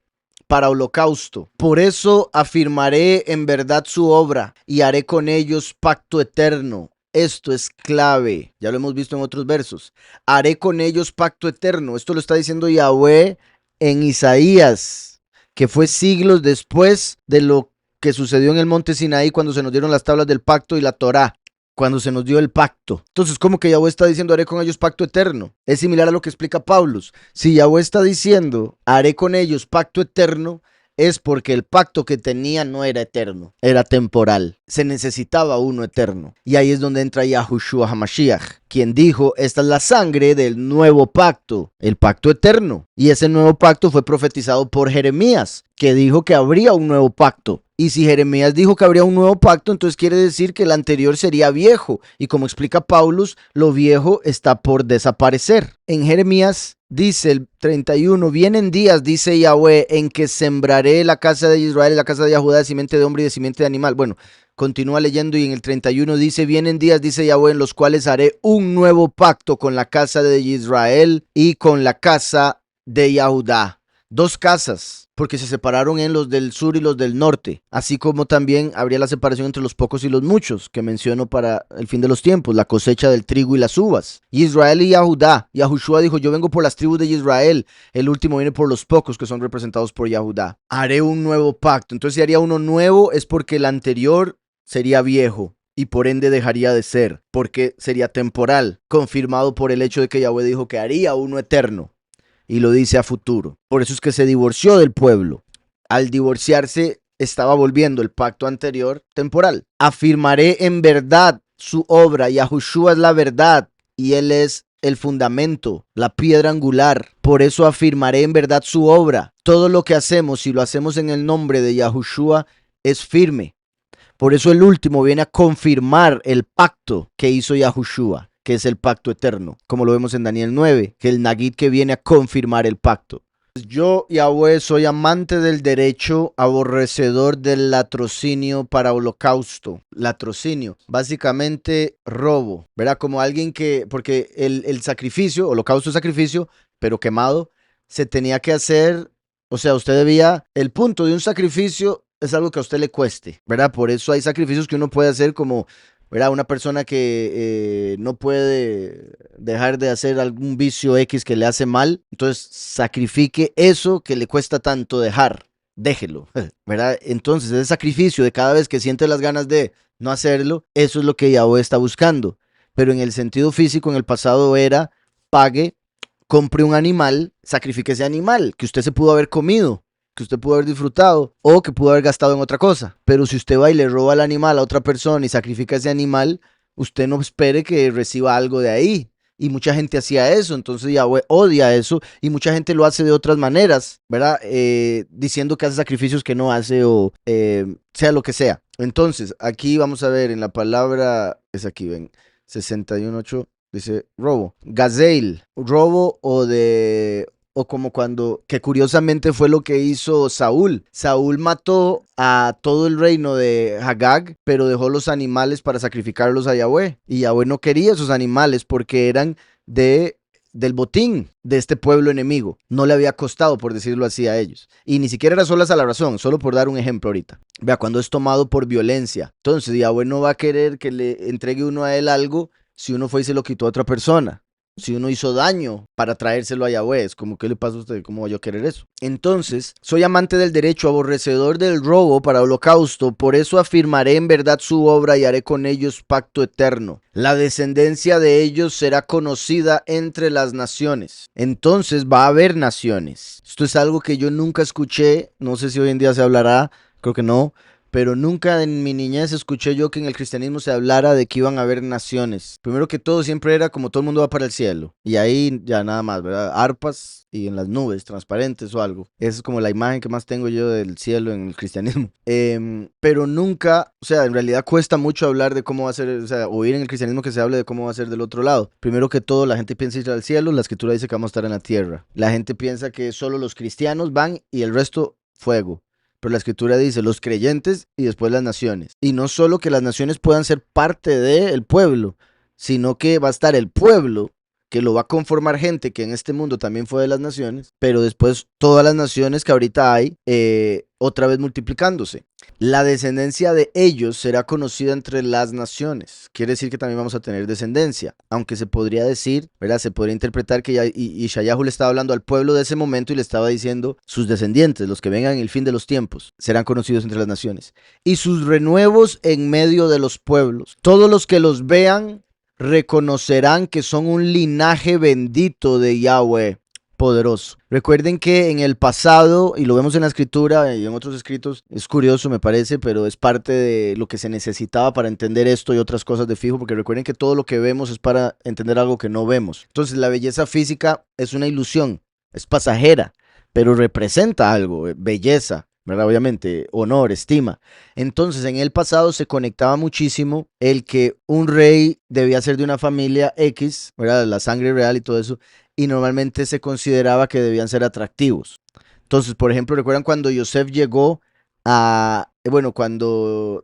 para holocausto. Por eso afirmaré en verdad su obra y haré con ellos pacto eterno. Esto es clave, ya lo hemos visto en otros versos. Haré con ellos pacto eterno. Esto lo está diciendo Yahweh en Isaías, que fue siglos después de lo que sucedió en el monte Sinaí cuando se nos dieron las tablas del pacto y la Torá. cuando se nos dio el pacto. Entonces, ¿cómo que Yahweh está diciendo haré con ellos pacto eterno? Es similar a lo que explica Pablo. Si Yahweh está diciendo haré con ellos pacto eterno, es porque el pacto que tenía no era eterno, era temporal. Se necesitaba uno eterno. Y ahí es donde entra Yahushua HaMashiach, quien dijo, esta es la sangre del nuevo pacto, el pacto eterno. Y ese nuevo pacto fue profetizado por Jeremías, que dijo que habría un nuevo pacto. Y si Jeremías dijo que habría un nuevo pacto, entonces quiere decir que el anterior sería viejo. Y como explica Paulus, lo viejo está por desaparecer. En Jeremías dice el 31, vienen días, dice Yahweh, en que sembraré la casa de Israel y la casa de Judá de simiente de hombre y de simiente de animal. Bueno, continúa leyendo y en el 31 dice, vienen días, dice Yahweh, en los cuales haré un nuevo pacto con la casa de Israel y con la casa de Judá. Dos casas, porque se separaron en los del sur y los del norte, así como también habría la separación entre los pocos y los muchos, que menciono para el fin de los tiempos, la cosecha del trigo y las uvas. Israel y Yahudá. Yahushua dijo, yo vengo por las tribus de Israel, el último viene por los pocos que son representados por Yahudá. Haré un nuevo pacto. Entonces si haría uno nuevo es porque el anterior sería viejo y por ende dejaría de ser, porque sería temporal, confirmado por el hecho de que Yahweh dijo que haría uno eterno. Y lo dice a futuro. Por eso es que se divorció del pueblo. Al divorciarse, estaba volviendo el pacto anterior temporal. Afirmaré en verdad su obra. Yahushua es la verdad y él es el fundamento, la piedra angular. Por eso afirmaré en verdad su obra. Todo lo que hacemos, si lo hacemos en el nombre de Yahushua, es firme. Por eso el último viene a confirmar el pacto que hizo Yahushua, que es el pacto eterno, como lo vemos en Daniel 9, que el Nagid que viene a confirmar el pacto. Yo, Yahweh, soy amante del derecho, aborrecedor del latrocinio para holocausto. Latrocinio, básicamente robo, ¿verdad? Como alguien que, porque el sacrificio, holocausto es sacrificio, pero quemado, se tenía que hacer, o sea, usted debía, el punto de un sacrificio es algo que a usted le cueste, ¿verdad? Por eso hay sacrificios que uno puede hacer como, ¿verdad? Una persona que no puede dejar de hacer algún vicio X que le hace mal, entonces sacrifique eso que le cuesta tanto dejar, déjelo, ¿verdad? Entonces ese sacrificio de cada vez que siente las ganas de no hacerlo, eso es lo que Yahweh está buscando. Pero en el sentido físico, en el pasado era, pague, compre un animal, sacrifique ese animal que usted se pudo haber comido, que usted pudo haber disfrutado o que pudo haber gastado en otra cosa. Pero si usted va y le roba el animal a otra persona y sacrifica ese animal, usted no espere que reciba algo de ahí. Y mucha gente hacía eso, entonces Yahweh odia eso y mucha gente lo hace de otras maneras, ¿verdad? Diciendo que hace sacrificios que no hace o sea lo que sea. Entonces, aquí vamos a ver en la palabra, es aquí, ven, 61.8, dice robo. Gazel, robo o como cuando, que curiosamente fue lo que hizo Saúl. Saúl mató a todo el reino de Agag, pero dejó los animales para sacrificarlos a Yahweh. Y Yahweh no quería esos animales porque eran del botín de este pueblo enemigo. No le había costado, por decirlo así, a ellos. Y ni siquiera era solo esa la razón, solo por dar un ejemplo ahorita. Vea, cuando es tomado por violencia. Entonces Yahweh no va a querer que le entregue uno a él algo si uno fue y se lo quitó a otra persona. Si uno hizo daño para traérselo a Yahweh, es como, ¿qué le pasa a usted? ¿Cómo voy yo a querer eso? Entonces, soy amante del derecho, aborrecedor del robo para holocausto, por eso afirmaré en verdad su obra y haré con ellos pacto eterno. La descendencia de ellos será conocida entre las naciones. Entonces va a haber naciones. Esto es algo que yo nunca escuché, no sé si hoy en día se hablará, creo que no. Pero nunca en mi niñez escuché yo que en el cristianismo se hablara de que iban a haber naciones. Primero que todo, siempre era como todo el mundo va para el cielo. Y ahí ya nada más, ¿verdad? Arpas y en las nubes, transparentes o algo. Esa es como la imagen que más tengo yo del cielo en el cristianismo. Pero nunca, o sea, en realidad cuesta mucho hablar de cómo va a ser, o sea, oír en el cristianismo que se hable de cómo va a ser del otro lado. Primero que todo, la gente piensa ir al cielo, la escritura dice que vamos a estar en la tierra. La gente piensa que solo los cristianos van y el resto, fuego. Pero la escritura dice los creyentes y después las naciones. Y no solo que las naciones puedan ser parte del pueblo, sino que va a estar el pueblo que lo va a conformar gente que en este mundo también fue de las naciones, pero después todas las naciones que ahorita hay, otra vez multiplicándose. La descendencia de ellos será conocida entre las naciones. Quiere decir que también vamos a tener descendencia, aunque se podría decir, ¿verdad? Se podría interpretar que Yeshayahu le estaba hablando al pueblo de ese momento y le estaba diciendo, sus descendientes, los que vengan en el fin de los tiempos, serán conocidos entre las naciones. Y sus renuevos en medio de los pueblos. Todos los que los vean reconocerán que son un linaje bendito de Yahweh poderoso. Recuerden que en el pasado, y lo vemos en la escritura y en otros escritos, es curioso me parece, pero es parte de lo que se necesitaba para entender esto y otras cosas de fijo, porque recuerden que todo lo que vemos es para entender algo que no vemos. Entonces la belleza física es una ilusión, es pasajera, pero representa algo, belleza, ¿verdad? Obviamente, honor, estima. Entonces, en el pasado se conectaba muchísimo el que un rey debía ser de una familia X, ¿verdad? La sangre real y todo eso, y normalmente se consideraba que debían ser atractivos. Entonces, por ejemplo, ¿recuerdan cuando Yosef llegó cuando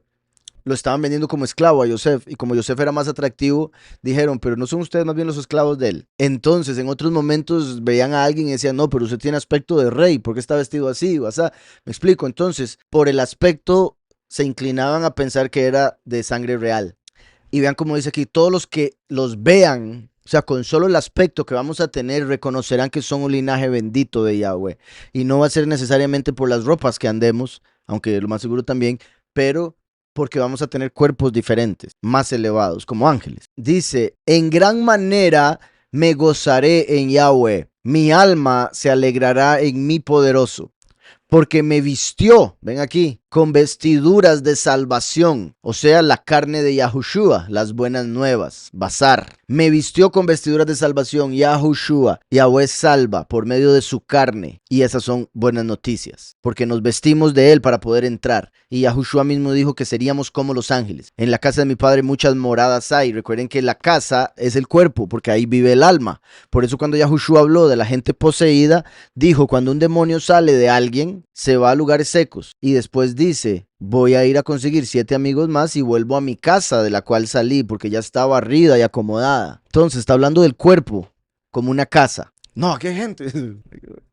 lo estaban vendiendo como esclavo a Yosef, y como Yosef era más atractivo, dijeron, pero no son ustedes más bien los esclavos de él? Entonces, en otros momentos veían a alguien y decían, no, pero usted tiene aspecto de rey, ¿por qué está vestido así? O sea, me explico. Entonces, por el aspecto, se inclinaban a pensar que era de sangre real. Y vean como dice aquí, todos los que los vean, o sea, con solo el aspecto que vamos a tener, reconocerán que son un linaje bendito de Yahweh. Y no va a ser necesariamente por las ropas que andemos, aunque lo más seguro también, pero porque vamos a tener cuerpos diferentes, más elevados, como ángeles. Dice, en gran manera me gozaré en Yahweh, mi alma se alegrará en mi poderoso, porque me vistió, ven aquí, con vestiduras de salvación, o sea, la carne de Yahushua, las buenas nuevas, Basar. Me vistió con vestiduras de salvación, Yahushua, Yahweh salva por medio de su carne, y esas son buenas noticias, porque nos vestimos de él para poder entrar, y Yahushua mismo dijo que seríamos como los ángeles. En la casa de mi padre muchas moradas hay. Recuerden que la casa es el cuerpo, porque ahí vive el alma. Por eso cuando Yahushua habló de la gente poseída, dijo, cuando un demonio sale de alguien, se va a lugares secos, y después dice, voy a ir a conseguir 7 amigos más y vuelvo a mi casa de la cual salí, porque ya está barrida y acomodada. Entonces está hablando del cuerpo como una casa. No, ¿qué gente?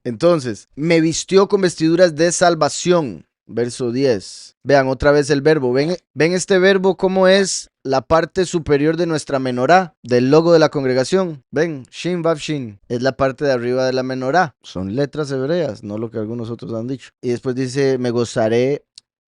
Entonces, me vistió con vestiduras de salvación. Verso 10. Vean otra vez el verbo. ¿Ven este verbo cómo es la parte superior de nuestra menorá, del logo de la congregación? Ven, Shin Vav Shin. Es la parte de arriba de la menorá. Son letras hebreas, no lo que algunos otros han dicho. Y después dice, me gozaré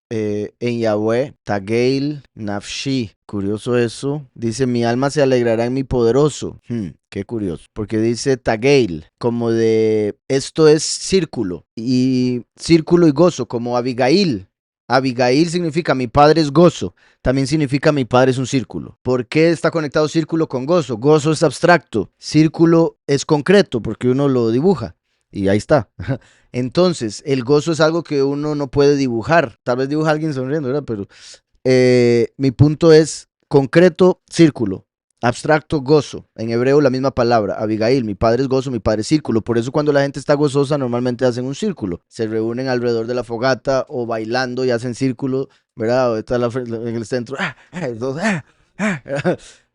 en Yahweh, Tageil, Nafshi. Curioso eso. Dice, mi alma se alegrará en mi poderoso. Qué curioso. Porque dice Tageil, como de, esto es círculo. Y círculo y gozo, como Abigail. Abigail significa mi padre es gozo. También significa mi padre es un círculo. ¿Por qué está conectado círculo con gozo? Gozo es abstracto. Círculo es concreto porque uno lo dibuja. Y ahí está. Entonces, el gozo es algo que uno no puede dibujar. Tal vez dibuja a alguien sonriendo, ¿verdad? Pero mi punto es concreto, círculo. Abstracto, gozo. En hebreo la misma palabra. Abigail, mi padre es gozo, mi padre es círculo. Por eso cuando la gente está gozosa normalmente hacen un círculo. Se reúnen alrededor de la fogata o bailando y hacen círculo, ¿verdad? O está en el centro.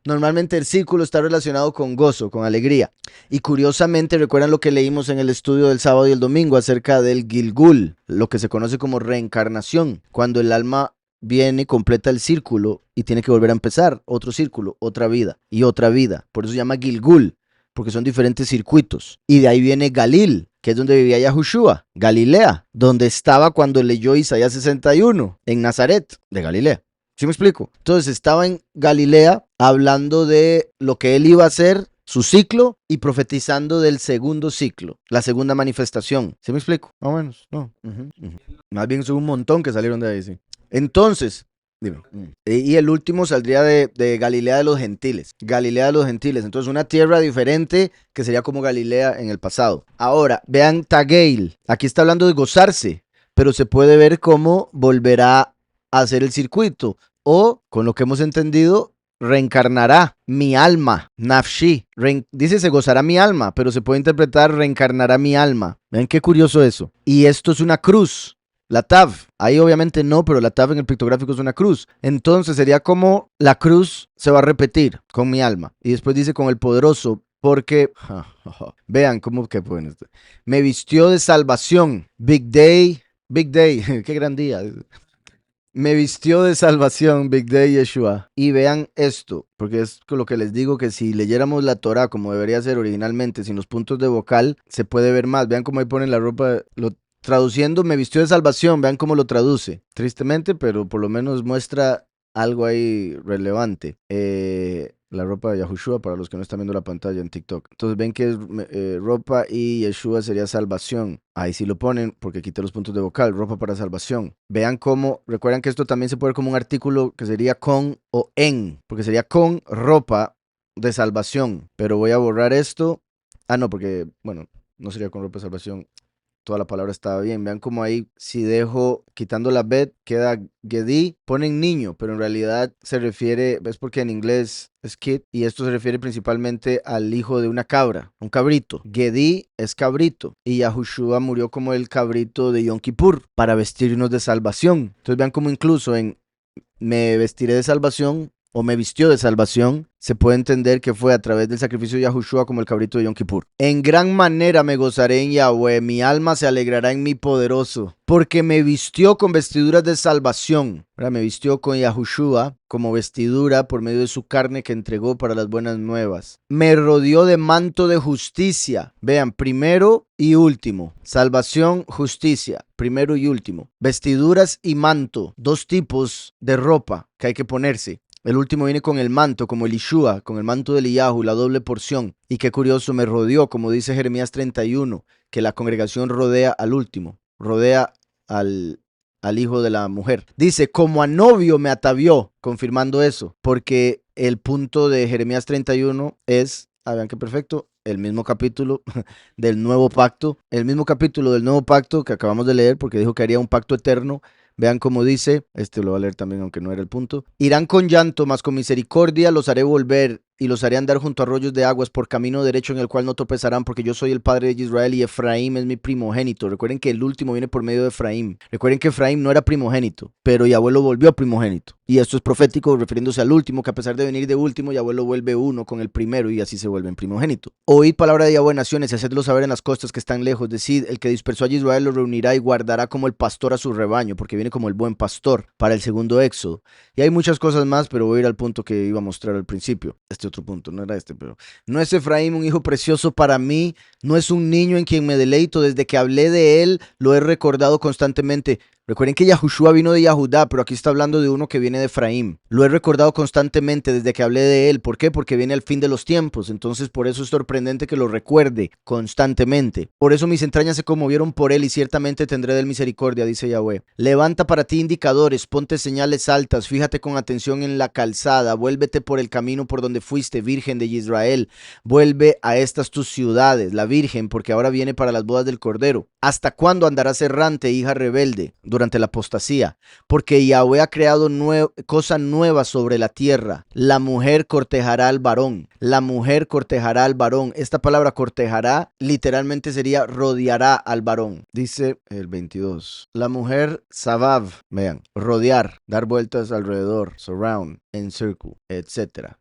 Normalmente el círculo está relacionado con gozo, con alegría. Y curiosamente, recuerdan lo que leímos en el estudio del sábado y el domingo acerca del Gilgul, lo que se conoce como reencarnación, cuando el alma viene, completa el círculo y tiene que volver a empezar otro círculo, otra vida y otra vida. Por eso se llama Gilgul, porque son diferentes circuitos. Y de ahí viene Galil, que es donde vivía Yahushua, Galilea, donde estaba cuando leyó Isaías 61, en Nazaret, de Galilea. ¿Sí me explico? Entonces estaba en Galilea hablando de lo que él iba a hacer, su ciclo, y profetizando del segundo ciclo, la segunda manifestación. ¿Sí me explico? Más o menos, no. Más bien son un montón que salieron de ahí, sí. Entonces, dime. Y el último saldría de Galilea de los Gentiles. Galilea de los Gentiles. Entonces una tierra diferente que sería como Galilea en el pasado. Ahora, vean Tageil. Aquí está hablando de gozarse, pero se puede ver cómo volverá a hacer el circuito. O, con lo que hemos entendido, reencarnará mi alma, Nafshi. Dice se gozará mi alma, pero se puede interpretar reencarnará mi alma. ¿Ven qué curioso eso? Y esto es una cruz. La Tav, ahí obviamente no, pero la Tav en el pictográfico es una cruz. Entonces sería como la cruz se va a repetir con mi alma. Y después dice con el poderoso, porque, vean cómo que bueno, me vistió de salvación. Big day, qué gran día. Me vistió de salvación, Big Day Yeshua. Y vean esto, porque es con lo que les digo que si leyéramos la Torah como debería ser originalmente, sin los puntos de vocal, se puede ver más. Vean cómo ahí ponen la ropa, traduciendo, me vistió de salvación, vean cómo lo traduce. Tristemente, pero por lo menos muestra algo ahí relevante. La ropa de Yahushua para los que no están viendo la pantalla en TikTok. Entonces ven que es ropa y Yeshua sería salvación. Ahí sí lo ponen porque quité los puntos de vocal, ropa para salvación. Vean cómo, recuerdan que esto también se puede ver como un artículo que sería con o en, porque sería con ropa de salvación. Pero voy a borrar esto. Ah, no, porque, bueno, no sería con ropa de salvación. Toda la palabra estaba bien. Vean cómo ahí, si dejo, quitando la bet, queda Gedí, ponen niño, pero en realidad se refiere, es porque en inglés es kid, y esto se refiere principalmente al hijo de una cabra, un cabrito. Gedí es cabrito, y Yahushua murió como el cabrito de Yom Kippur, para vestirnos de salvación. Entonces vean cómo incluso en me vestiré de salvación, o me vistió de salvación, se puede entender que fue a través del sacrificio de Yahushua como el cabrito de Yom Kippur. En gran manera me gozaré en Yahweh, mi alma se alegrará en mi poderoso, porque me vistió con vestiduras de salvación. ¿Verdad? Me vistió con Yahushua como vestidura por medio de su carne que entregó para las buenas nuevas. Me rodeó de manto de justicia. Vean, primero y último. Salvación, justicia. Primero y último. Vestiduras y manto. Dos tipos de ropa que hay que ponerse. El último viene con el manto, como el Ishua, con el manto del Eliyahu, la doble porción. Y qué curioso, me rodeó, como dice Jeremías 31, que la congregación rodea al último, rodea al hijo de la mujer. Dice, como a novio me atavió, confirmando eso, porque el punto de Jeremías 31 es, vean qué perfecto, el mismo capítulo del nuevo pacto, el mismo capítulo del nuevo pacto que acabamos de leer, porque dijo que haría un pacto eterno. Vean cómo dice, este lo voy a leer también aunque no era el punto. Irán con llanto, mas con misericordia los haré volver y los haré andar junto a arroyos de aguas por camino derecho en el cual no tropezarán, porque yo soy el padre de Israel y Efraín es mi primogénito. Recuerden que el último viene por medio de Efraín. Recuerden que Efraín no era primogénito, pero Yahweh lo volvió primogénito. Y esto es profético refiriéndose al último, que a pesar de venir de último, Yahweh lo vuelve uno con el primero y así se vuelven primogénito. Oíd palabra de Yahweh naciones y hacedlo saber en las costas que están lejos. Decid, el que dispersó a Israel lo reunirá y guardará como el pastor a su rebaño, porque viene como el buen pastor para el segundo éxodo. Y hay muchas cosas más, pero voy a ir al punto que iba a mostrar al principio. Este otro punto, no era este, pero no es Efraín un hijo precioso para mí, no es un niño en quien me deleito, desde que hablé de él lo he recordado constantemente. Recuerden que Yahushua vino de Yahudá, pero aquí está hablando de uno que viene de Efraín. Lo he recordado constantemente desde que hablé de él. ¿Por qué? Porque viene al fin de los tiempos. Entonces, por eso es sorprendente que lo recuerde constantemente. Por eso mis entrañas se conmovieron por él y ciertamente tendré de él misericordia, dice Yahweh. Levanta para ti indicadores, ponte señales altas, fíjate con atención en la calzada, vuélvete por el camino por donde fuiste, Virgen de Israel. Vuelve a estas tus ciudades, la Virgen, porque ahora viene para las bodas del Cordero. ¿Hasta cuándo andarás errante, hija rebelde? Durante la apostasía, porque Yahweh ha creado cosa nueva sobre la tierra. La mujer cortejará al varón. La mujer cortejará al varón. Esta palabra cortejará literalmente sería rodeará al varón. Dice el 22. La mujer sabab, vean, rodear, dar vueltas alrededor, surround, encircle, etcétera.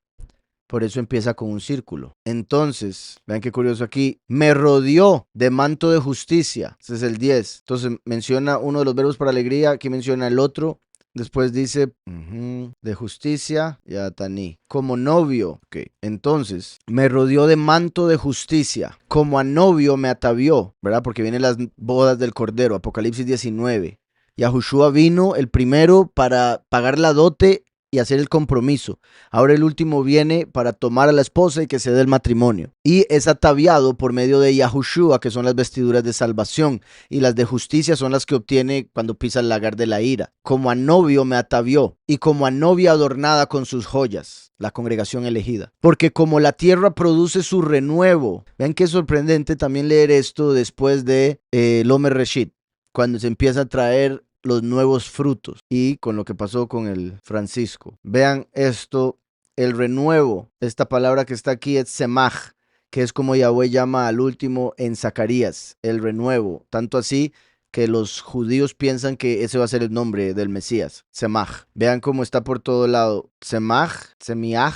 Por eso empieza con un círculo. Entonces, vean qué curioso aquí. Me rodeó de manto de justicia. Ese es el 10. Entonces menciona uno de los verbos para alegría. Aquí menciona el otro. Después dice de justicia y ataní. Como novio. Ok. Entonces, me rodeó de manto de justicia. Como a novio me atavió. ¿Verdad? Porque vienen las bodas del Cordero. Apocalipsis 19. Yahushua vino el primero para pagar la dote y hacer el compromiso. Ahora el último viene para tomar a la esposa y que se dé el matrimonio. Y es ataviado por medio de Yahushua, que son las vestiduras de salvación, y las de justicia son las que obtiene cuando pisa el lagar de la ira. Como a novio me atavió, y como a novia adornada con sus joyas, la congregación elegida. Porque como la tierra produce su renuevo, vean qué sorprendente también leer esto después de Lomer Reshit, cuando se empieza a traer los nuevos frutos y con lo que pasó con el Francisco. Vean esto, el renuevo, esta palabra que está aquí es semaj, que es como Yahweh llama al último en Zacarías, el renuevo. Tanto así que los judíos piensan que ese va a ser el nombre del Mesías, Semaj. Vean cómo está por todo lado. Semaj, Semiaj,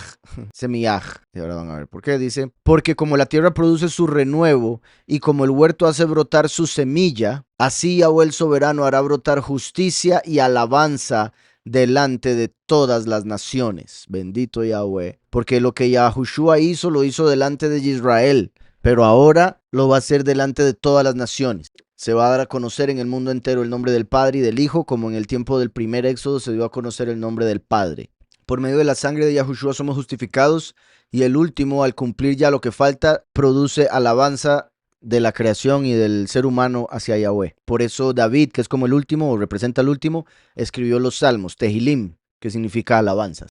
Semiaj. Y ahora van a ver por qué. Dice, porque como la tierra produce su renuevo y como el huerto hace brotar su semilla, así Yahweh el soberano hará brotar justicia y alabanza delante de todas las naciones. Bendito Yahweh. Porque lo que Yahushua hizo, lo hizo delante de Israel, pero ahora lo va a hacer delante de todas las naciones. Se va a dar a conocer en el mundo entero el nombre del Padre y del Hijo, como en el tiempo del primer éxodo se dio a conocer el nombre del Padre. Por medio de la sangre de Yahushua somos justificados, y el último, al cumplir ya lo que falta, produce alabanza de la creación y del ser humano hacia Yahweh. Por eso David, que es como el último o representa el último, escribió los salmos, Tehilim, que significa alabanzas.